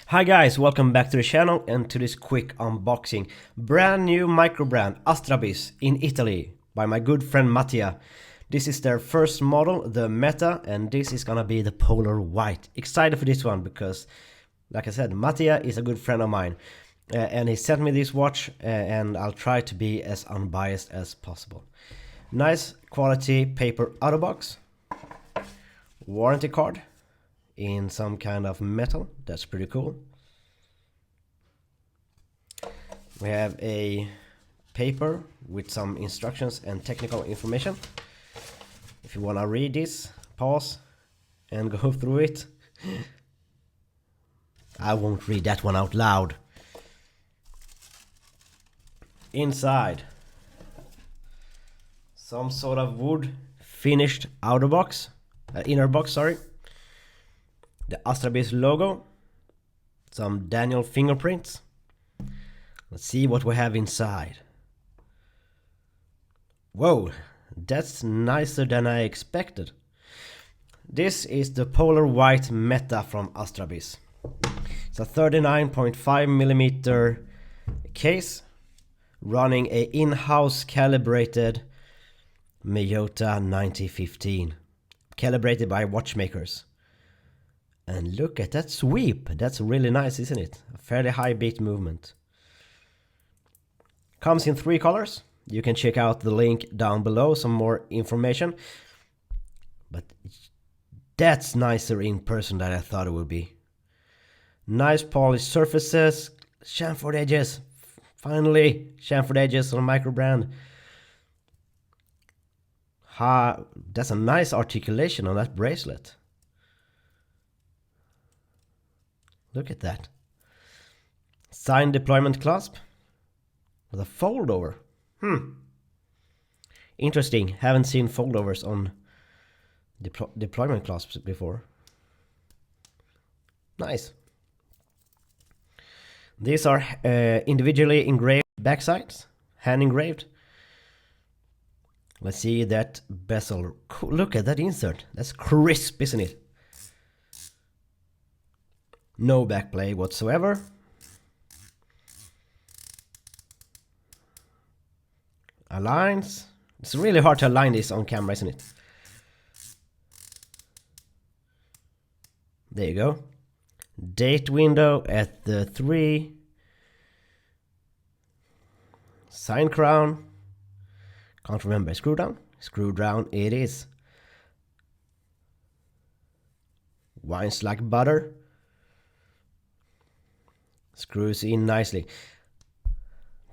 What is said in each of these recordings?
Hi guys, welcome back to the channel and to this quick unboxing. Brand new microbrand Astrabyss in Italy by my good friend Mattia. This is their first model, the Meta, and this is gonna be the polar white. Excited for this one because, like I said, Mattia is a good friend of mine. And he sent me this watch and I'll try to be as unbiased as possible. Nice quality paper out of box. Warranty card in some kind of metal. That's pretty cool. We have a paper with some instructions and technical information. If you want to read this, pause and go through it. I won't read that one out loud. Inside, some sort of wood finished outer box, inner box, sorry. The Astrabyss logo, some Daniel fingerprints. Let's see what we have inside. Whoa, that's nicer than I expected. This is the polar white Meta from Astrabyss. It's a 39.5mm case running a in-house calibrated Miyouta 9015, calibrated by watchmakers. And look at that sweep. That's really nice, isn't it? A fairly high beat movement. Comes in 3 colors. You can check out the link down below, some more information. But that's nicer in person than I thought it would be. Nice polished surfaces, chamfered edges. Finally, chamfered edges on a microbrand. That's a nice articulation on that bracelet. Look at that. Signed deployment clasp with a fold over. Interesting. Haven't seen foldovers on deployment clasps before. Nice. These are individually engraved backsides, hand engraved. Let's see that bezel. Cool. Look at that insert. That's crisp, isn't it? No backplay whatsoever. Aligns. It's really hard to align this on camera, isn't it? There you go. Date window at the 3. Sign crown. Can't remember. Screw down. Screw down it is. Winds like butter. Screws in nicely.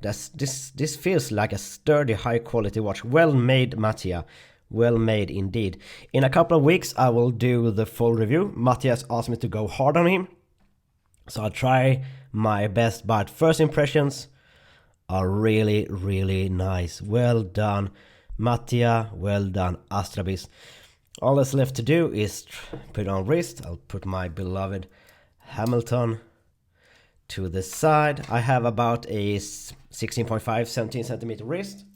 This feels like a sturdy, high quality watch. Well made, Mattia. Well made indeed. In a couple of weeks I will do the full review. Matthias asked me to go hard on him, so I'll try my best, but first impressions are really, really nice. Well done, Mattia. Well done, Astrabyss. All that's left to do is put it on wrist. I'll put my beloved Hamilton to the side. I have about a 16.5 17 centimeter wrist,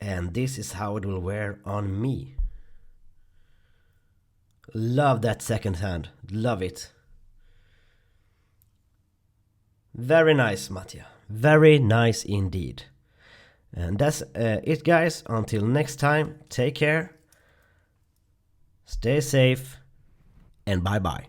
and this is how it will wear on me. Love that second hand. Love it. Very nice, Mattia. Very nice indeed. And that's it, guys. Until next time, take care, stay safe, and bye bye.